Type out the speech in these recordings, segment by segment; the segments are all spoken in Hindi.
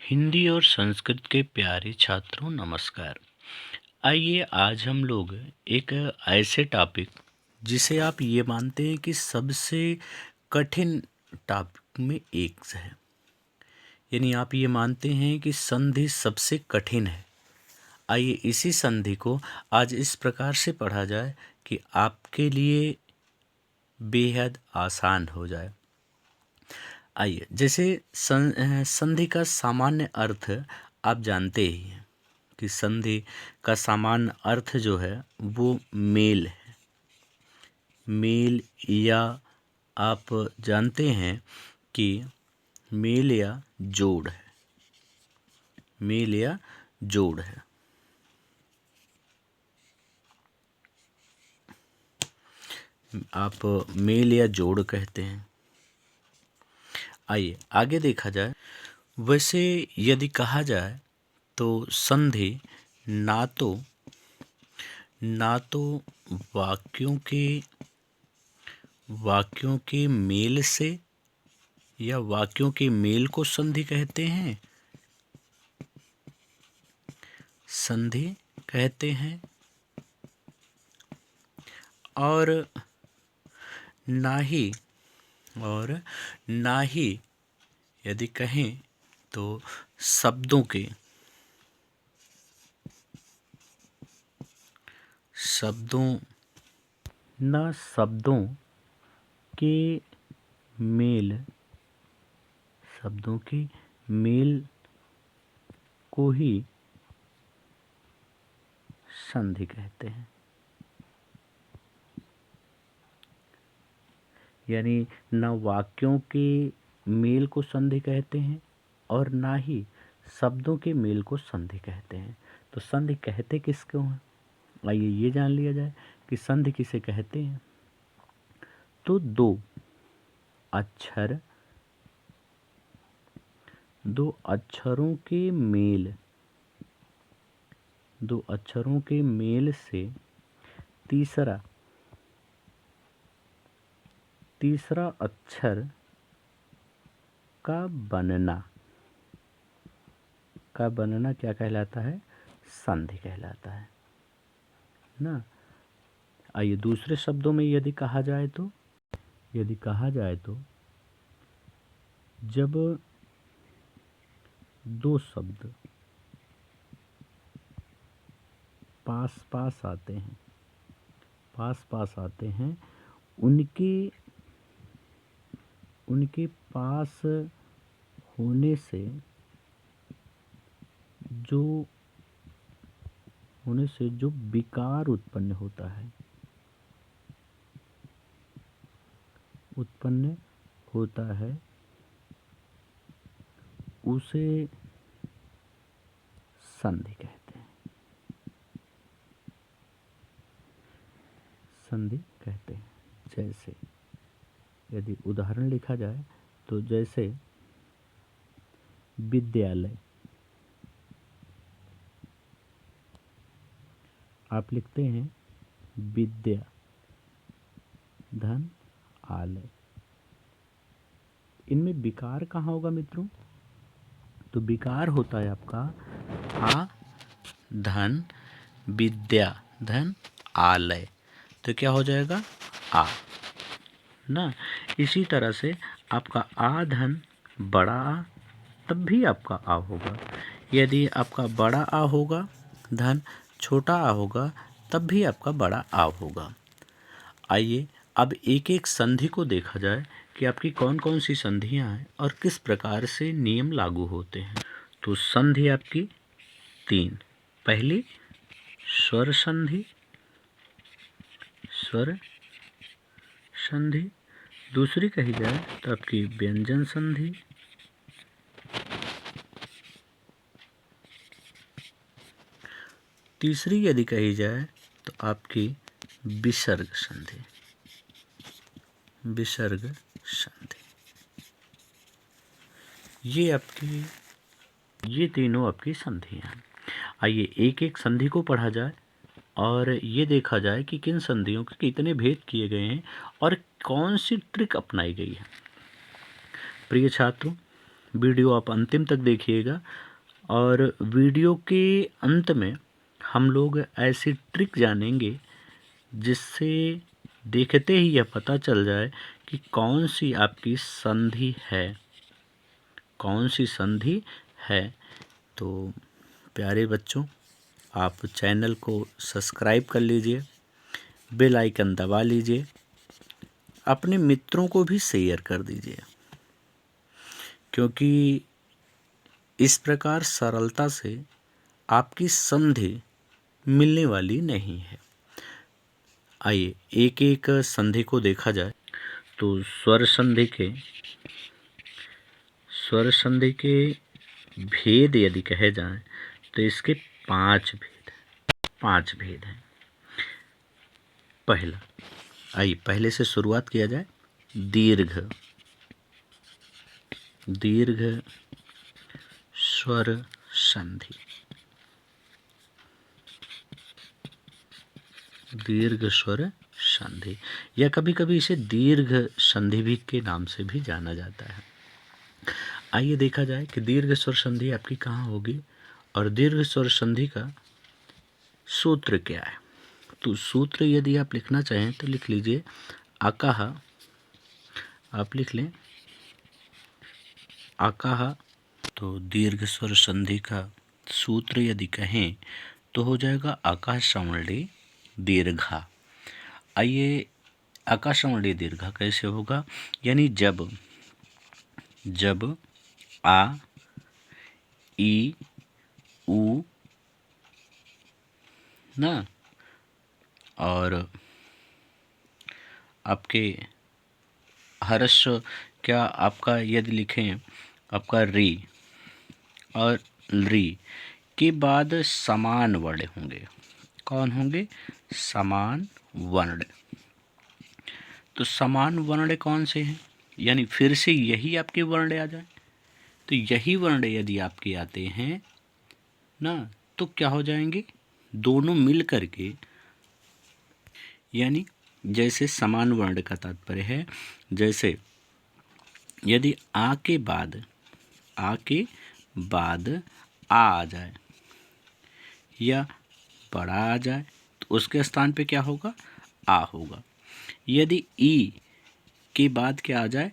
हिंदी और संस्कृत के प्यारे छात्रों नमस्कार। आइए आज हम लोग एक ऐसे टॉपिक जिसे आप ये मानते हैं कि सबसे कठिन टॉपिक में एक है, यानी आप ये मानते हैं कि संधि सबसे कठिन है। आइए इसी संधि को आज इस प्रकार से पढ़ा जाए कि आपके लिए बेहद आसान हो जाए। आइए, जैसे संधि का सामान्य अर्थ आप जानते ही हैं कि संधि का सामान्य अर्थ जो है वो मेल है। मेल या आप जानते हैं कि मेल या जोड़ है। मेल या जोड़ है। आप मेल या जोड़ कहते हैं। आइए आगे देखा जाए। वैसे यदि कहा जाए तो संधि ना तो वाक्यों के मेल से या वाक्यों के मेल को संधि कहते हैं, और ना ही यदि कहें तो शब्दों के मेल को ही संधि कहते हैं। यानी ना वाक्यों के मेल को संधि कहते हैं और ना ही शब्दों के मेल को संधि कहते हैं। तो संधि कहते किसको हैं? आइए ये जान लिया जाए कि संधि किसे कहते हैं। तो दो अक्षरों के मेल से तीसरा अक्षर का बनना क्या कहलाता है? संधि कहलाता है ना। आइए दूसरे शब्दों में यदि कहा जाए तो जब दो शब्द पास पास आते हैं, उनके पास होने से जो विकार उत्पन्न होता है उसे संधि कहते हैं। जैसे यदि उदाहरण लिखा जाए तो जैसे विद्यालय, आप लिखते हैं विद्या धन आलय। इनमें विकार कहाँ होगा मित्रों? तो विकार होता है आपका आ धन विद्या धन आलय। तो क्या हो जाएगा? आ ना। इसी तरह से आपका आ धन बड़ा आ, तब भी आपका आ होगा। यदि आपका बड़ा आ होगा धन छोटा आ होगा, तब भी आपका बड़ा आ होगा। आइए अब एक एक संधि को देखा जाए कि आपकी कौन कौन सी संधियां हैं और किस प्रकार से नियम लागू होते हैं। तो संधि आपकी 3। पहली स्वर संधि। दूसरी कही जाए तो आपकी व्यंजन संधि। तीसरी यदि कही जाए तो आपकी विसर्ग संधि। ये तीनों आपकी संधियां हैं। आइए एक एक संधि को पढ़ा जाए और ये देखा जाए कि किन संधियों के कितने भेद किए गए हैं और कौन सी ट्रिक अपनाई गई है। प्रिय छात्रों, वीडियो आप अंतिम तक देखिएगा। और वीडियो के अंत में हम लोग ऐसी ट्रिक जानेंगे जिससे देखते ही यह पता चल जाए कि कौन सी आपकी संधि है, कौन सी संधि है। तो प्यारे बच्चों, आप चैनल को सब्सक्राइब कर लीजिए, बेल आइकन दबा लीजिए, अपने मित्रों को भी शेयर कर दीजिए, क्योंकि इस प्रकार सरलता से आपकी संधि मिलने वाली नहीं है। आइए एक एक संधि को देखा जाए। तो स्वर संधि के भेद यदि कहे जाएं तो इसके 5 भेद हैं। पहला, आइए पहले से शुरुआत किया जाए। दीर्घ स्वर संधि। दीर्घ स्वर संधि या कभी कभी इसे दीर्घ संधि भी के नाम से भी जाना जाता है। आइए देखा जाए कि दीर्घ स्वर संधि आपकी कहाँ होगी और दीर्घ स्वर संधि का सूत्र क्या है। तो सूत्र यदि आप लिखना चाहें तो लिख लीजिए अकाह। आप लिख लें अकाह। तो दीर्घ स्वर संधि का सूत्र यदि कहें तो हो जाएगा अकाह श्रवणली दीर्घा। आइए अकाह श्रवणली दीर्घा कैसे होगा, यानी जब आ, ई, उ ना और आपके हर्ष क्या आपका यदि लिखें आपका री और री के बाद समान वर्ण होंगे। कौन होंगे? समान वर्ण। तो समान वर्ण कौन से हैं, यानी फिर से यही आपके वर्ण आ जाए। तो यही वर्ण यदि आपके आते हैं ना तो क्या हो जाएंगे, दोनों मिल करके, यानी जैसे समान वर्ण का तात्पर्य है जैसे यदि आ के बाद आ जाए या बड़ा आ जाए तो उसके स्थान पे क्या होगा? आ होगा। यदि ई के बाद क्या आ जाए?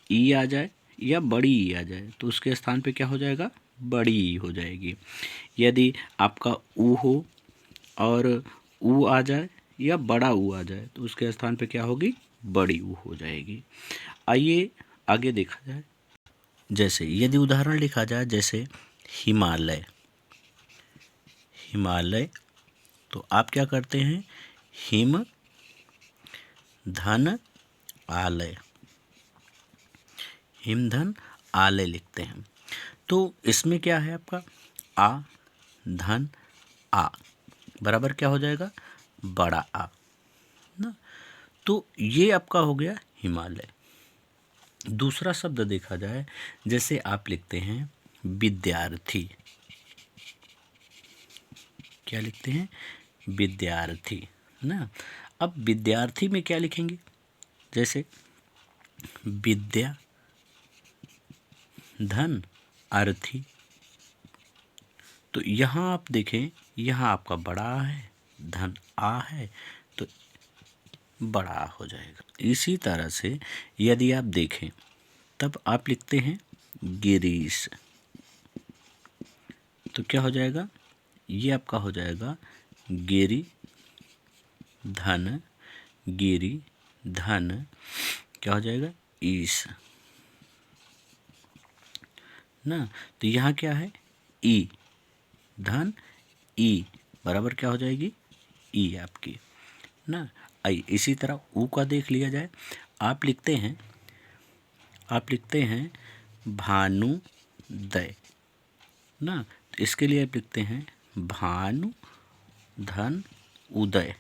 ई आ जाए या बड़ी ई आ जाए तो उसके स्थान पे क्या हो जाएगा? बड़ी ई हो जाएगी। यदि आपका ऊ हो और ऊ आ जाए या बड़ा ऊ आ जाए तो उसके स्थान पे क्या होगी? बड़ी ऊ हो जाएगी। आइए आगे देखा जाए। जैसे यदि उदाहरण लिखा जाए जैसे हिमालय, तो आप क्या करते हैं? हिम धन आलय, हिम धन आलय लिखते हैं। तो इसमें क्या है आपका आ धन आ बराबर क्या हो जाएगा? बड़ा आ ना। तो ये आपका हो गया हिमालय। दूसरा शब्द देखा जाए जैसे आप लिखते हैं विद्यार्थी। क्या लिखते हैं? विद्यार्थी ना। अब विद्यार्थी में क्या लिखेंगे? जैसे विद्या धन अर्थी। तो यहाँ आप देखें, यहाँ आपका बड़ा आ है, धन आ है तो बड़ा हो जाएगा। इसी तरह से यदि आप देखें तब आप लिखते हैं गिरीश, तो क्या हो जाएगा? ये आपका हो जाएगा गिरी धन क्या हो जाएगा? ईश ना। तो यहाँ क्या है? ई धन ई बराबर क्या हो जाएगी? ई आपकी ना। आई इसी तरह ऊ का देख लिया जाए। आप लिखते हैं भानुदय ना। तो इसके लिए आप लिखते हैं भानु धन उदय।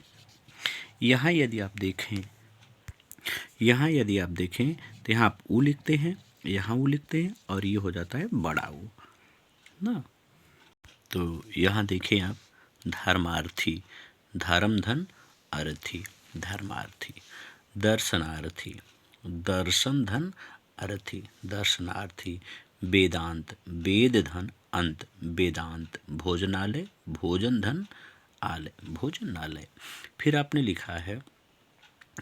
यहाँ यदि आप देखें तो यहाँ आप ऊ लिखते हैं, यहाँ ऊ लिखते हैं और ये हो जाता है बड़ा ऊ ना। तो यहाँ देखें आप धर्मार्थी, धर्म धन अर्थी, धर्मार्थी। दर्शनार्थी, दर्शन धन अर्थी, दर्शनार्थी। वेदांत, वेद धन अंत, वेदांत। भोजनालय, भोजन धन आलय, भोजनालय। फिर आपने लिखा है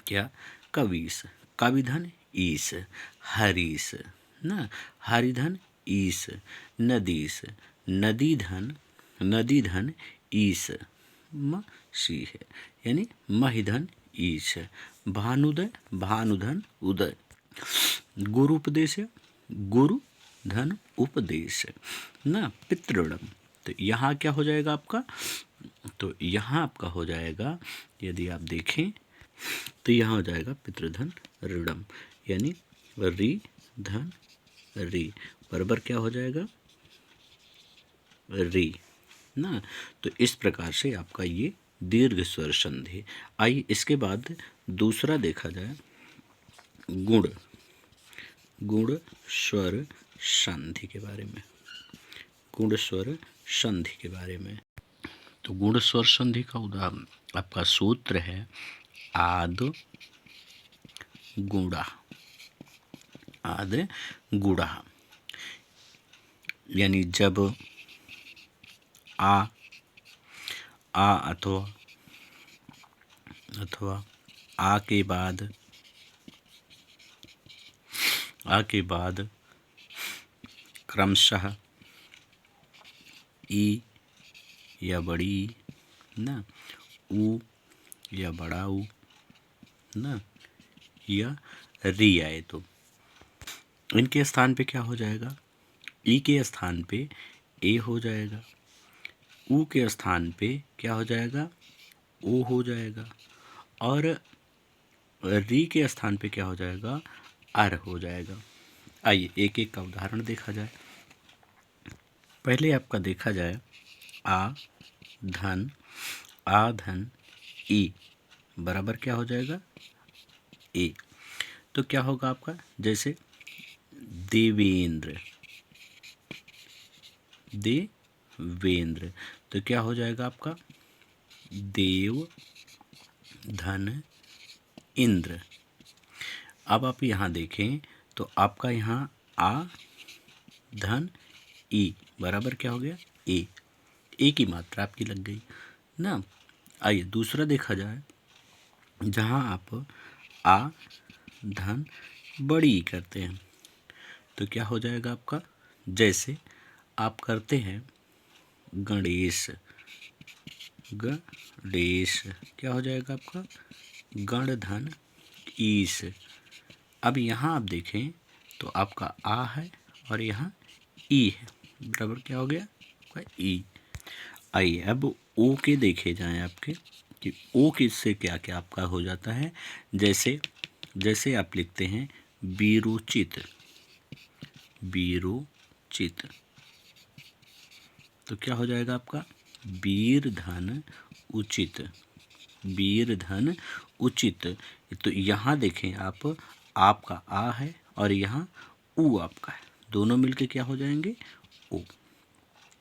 क्या, कवीस, कविधन ईस, हरीस ना, हरिधन ईस, नदीस, नदी धन ईस, सी है, यानी महिधन ईश। भानुदय, भानुधन उदय। गुरुपदेश, गुरु धन उपदेश ना। पितृणम, तो यहाँ क्या हो जाएगा आपका, तो यहाँ आपका हो जाएगा, यदि आप देखें तो यहाँ हो जाएगा पितृधन ऋणम, यानी री धन री बराबर क्या हो जाएगा, री ना। तो इस प्रकार से आपका ये दीर्घ स्वर संधि। आइए इसके बाद दूसरा देखा जाए, गुण, गुण स्वर संधि के बारे में, गुण स्वर संधि के बारे में। तो गुण स्वर संधि का उदाहरण आपका सूत्र है आद गुड़ा, आद गुड़ा, यानी जब आ अथवा आ के बाद क्रमशः ई या बड़ी ई ना, ऊ या बड़ा ऊ ना, या री आए तो इनके स्थान पे क्या हो जाएगा, ई के स्थान पे ए हो जाएगा, ऊ के स्थान पे क्या हो जाएगा, ओ हो जाएगा, और री के स्थान पे क्या हो जाएगा, अर हो जाएगा। आइए एक एक का उदाहरण देखा जाए। पहले आपका देखा जाए आ धन ई बराबर क्या हो जाएगा, ए। तो क्या होगा आपका, जैसे देवेंद्र, देवेंद्र, तो क्या हो जाएगा आपका, देव धन इंद्र। अब आप यहाँ देखें तो आपका यहाँ आ धन ई बराबर क्या हो गया, ए, ए की मात्रा आपकी लग गई ना। आइए दूसरा देखा जाए, जहाँ आप आ धन बड़ी करते हैं तो क्या हो जाएगा आपका, जैसे आप करते हैं गणेश, गणेश क्या हो जाएगा आपका, गण धन ईश। अब यहाँ आप देखें तो आपका आ है और यहाँ ई है, बराबर क्या हो गया आपका ई। आइए अब ओ के देखे जाएं आपके कि ओ किससे क्या क्या आपका हो जाता है, जैसे आप लिखते हैं बीरुचित, बीरुचित, तो क्या हो जाएगा आपका, वीर धन उचित, वीर धन उचित। तो यहाँ देखें आप, आपका आ है और यहाँ ऊ आपका है, दोनों मिलके क्या हो जाएंगे, ओ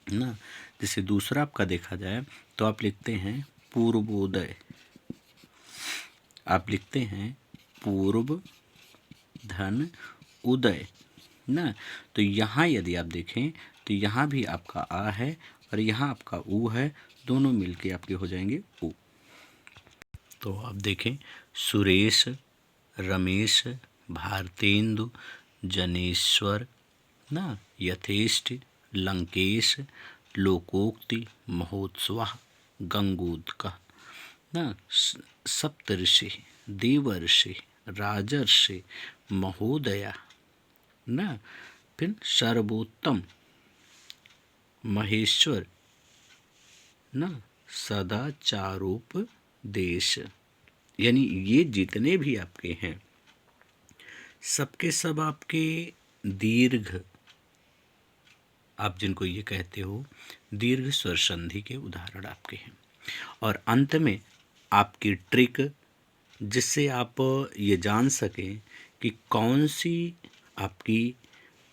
ना। जैसे दूसरा आपका देखा जाए तो आप लिखते हैं पूर्वोदय, आप लिखते हैं पूर्व धन उदय ना। तो यहाँ यदि आप देखें तो यहाँ भी आपका आ है और यहाँ आपका ऊ है, दोनों मिलके आपके हो जाएंगे ऊ। तो आप देखें सुरेश, रमेश, भारतेंदु, जनेश्वर ना, यथेष्ट, लंकेश, लोकोक्ति, महोत्सव, गंगोदक ना, सप्तऋषि, देवर्षि, राजर्षि, महोदया ना, फिर सर्वोत्तम, महेश्वर ना, सदाचारोपदेश। यानी ये जितने भी आपके हैं सबके सब आपके दीर्घ, आप जिनको ये कहते हो दीर्घ स्वर संधि के उदाहरण आपके हैं। और अंत में आपकी ट्रिक, जिससे आप ये जान सकें कि कौन सी आपकी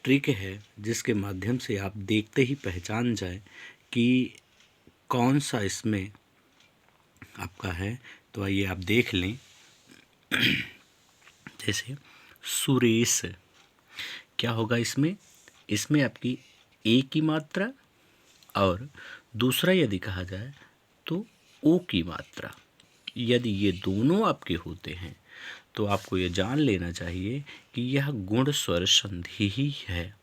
ट्रिक है, जिसके माध्यम से आप देखते ही पहचान जाए कि कौन सा इसमें आपका है। तो आइए आप देख लें, जैसे सुरेश क्या होगा इसमें, इसमें आपकी ए की मात्रा और दूसरा यदि कहा जाए तो ओ की मात्रा, यदि ये दोनों आपके होते हैं तो आपको ये जान लेना चाहिए कि यह गुण स्वर संधि ही है।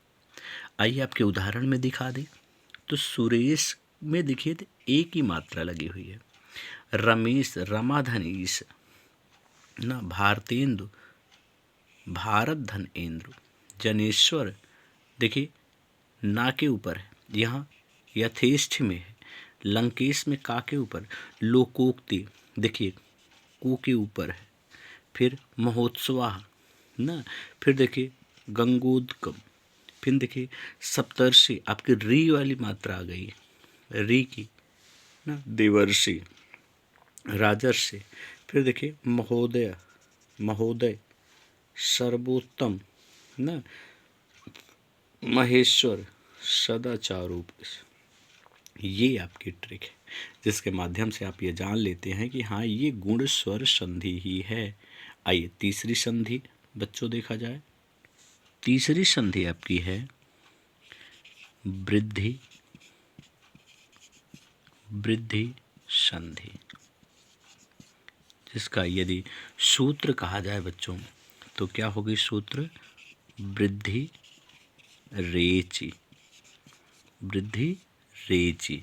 आइए आपके उदाहरण में दिखा दें। तो सुरेश में देखिए तो ए की मात्रा लगी हुई है। रमेश, रमाधनीश ना, भारतेंदु, भारत धनेंद्र, जनेश्वर देखिए ना के ऊपर है, यहाँ यथेष्ट में है। लंकेश में का के ऊपर, लोकोक्ति देखिए को के ऊपर है। फिर महोत्सवा ना, फिर देखिए गंगोदकम, फिर देखिए सप्तर्षि, आपकी री वाली मात्रा आ गई है, री की ना, देवर्षि, राजर्षि, फिर देखिए महोदय, महोदय, सर्वोत्तम ना, महेश्वर, सदाचारोप। ये आपकी ट्रिक है जिसके माध्यम से आप ये जान लेते हैं कि हाँ ये गुण स्वर संधि ही है। आइए तीसरी संधि बच्चों देखा जाए। तीसरी संधि आपकी है वृद्धि, वृद्धि संधि, जिसका यदि सूत्र कहा जाए बच्चों तो क्या होगी सूत्र, वृद्धि रेचि, वृद्धि रेचि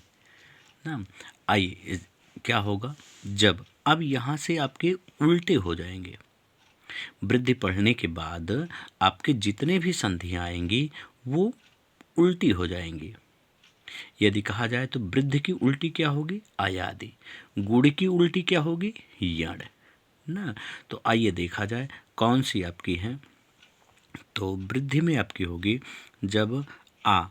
ना। आइए क्या होगा जब अब यहाँ से आपके उल्टे हो जाएंगे। वृद्धि पढ़ने के बाद आपके जितने भी संधियाँ आएंगी वो उल्टी हो जाएंगी। यदि कहा जाए तो वृद्धि की उल्टी क्या होगी, आयादि, गुण की उल्टी क्या होगी, यण ना। तो आइए देखा जाए कौन सी आपकी है। तो वृद्धि में आपकी होगी जब आ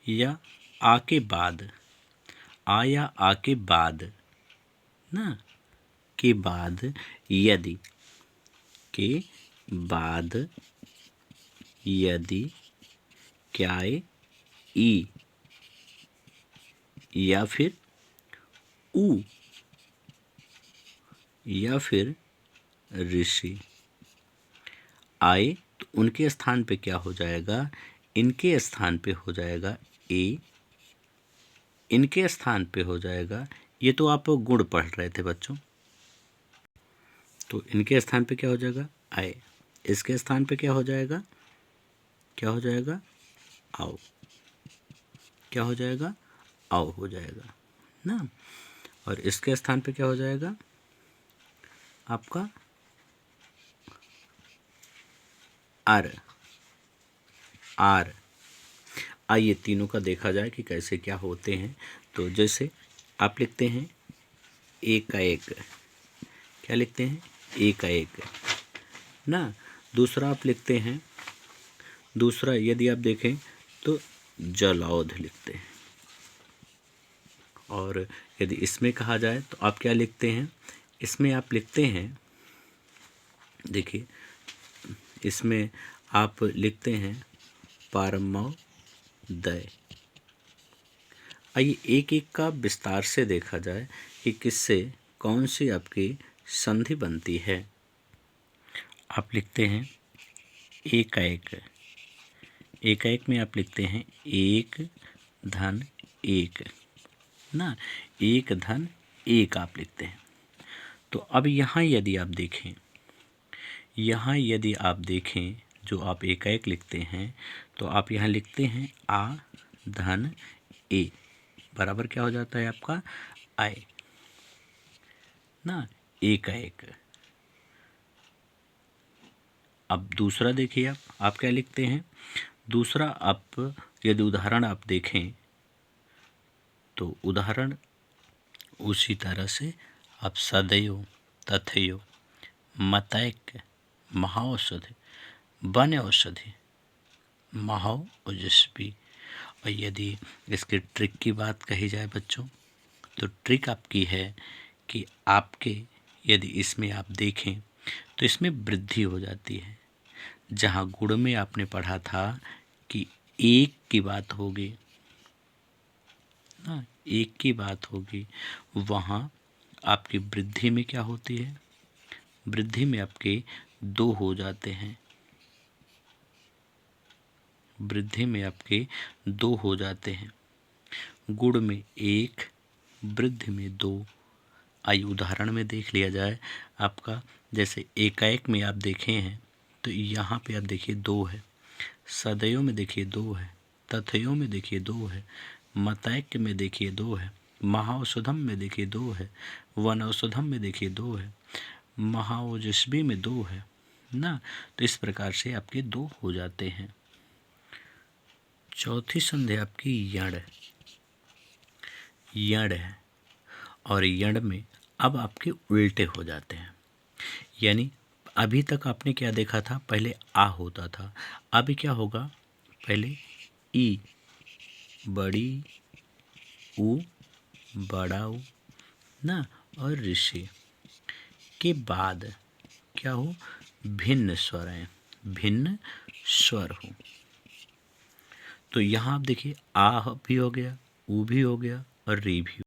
या आ के बाद, आ या आ के बाद ना, के बाद यदि, के बाद यदि क्या है, ई या फिर ऊ या फिर ऋषि आए तो उनके स्थान पे क्या हो जाएगा, इनके स्थान पे हो जाएगा ए, इनके स्थान पे हो जाएगा, ये तो आप गुण पढ़ रहे थे बच्चों, तो इनके स्थान पे क्या हो जाएगा, आए, इसके स्थान पे क्या हो जाएगा, क्या हो जाएगा, आओ, क्या हो जाएगा, आओ हो जाएगा ना। और इसके स्थान पे क्या हो जाएगा आपका आर, आर। आइए तीनों का देखा जाए कि कैसे क्या होते हैं। तो जैसे आप लिखते हैं एक का एक, क्या लिखते हैं, एक का एक ना। दूसरा आप लिखते हैं, दूसरा यदि आप देखें तो जलौध लिखते हैं। और यदि इसमें कहा जाए तो आप क्या लिखते हैं, इसमें आप लिखते हैं, देखिए इसमें आप लिखते हैं पारमोदय। आइए एक एक का विस्तार से देखा जाए कि किससे कौन सी आपकी संधि बनती है। आप लिखते हैं एक का एक, एक का एक में आप लिखते हैं एक धन एक ना, एक धन एक आप लिखते हैं। तो अब यहाँ यदि आप देखें, यहाँ यदि आप देखें जो आप एक एक लिखते हैं तो आप यहाँ लिखते हैं आ धन ए बराबर क्या हो जाता है आपका, आए ना, एक का एक। अब दूसरा देखिए आप क्या लिखते हैं, दूसरा आप यदि उदाहरण आप देखें तो उदाहरण उसी तरह से आप सदैव, तथैव, मतैक्य, महाऔषधि, वन औषधि, महाओ ओजस्वी। और यदि इसके ट्रिक की बात कही जाए बच्चों तो ट्रिक आपकी है कि आपके यदि इसमें आप देखें तो इसमें वृद्धि हो जाती है। जहाँ गुण में आपने पढ़ा था कि एक की बात होगी ना, एक की बात होगी, वहाँ आपकी वृद्धि में क्या होती है, वृद्धि में आपके दो हो जाते हैं वृद्धि में आपके 2 हो जाते हैं। गुण में 1, वृद्धि में 2। आइए उदाहरण में देख लिया जाए आपका। जैसे एकाएक में आप देखे हैं तो यहाँ पे आप देखिए 2 है, सदयों में देखिए 2 है, तथयों में देखिए 2 है, मतैक्य में देखिए 2 है, महाऔषधम में देखिए 2 है, वनौषधम में देखिए 2 है, महाओजस्वी में 2 है ना। तो इस प्रकार से आपके 2 हो जाते हैं। चौथी संधि आपकी यण है, और यण में अब आपके उल्टे हो जाते हैं। यानी अभी तक आपने क्या देखा था, पहले आ होता था, अब क्या होगा, पहले ई, बड़ी ऊ, बड़ा ऊ ना, और ऋषि के बाद क्या हो, भिन्न स्वर हैं, भिन्न स्वर हो। तो यहाँ आप देखिए आ भी हो गया, ऊ भी हो गया और री भी।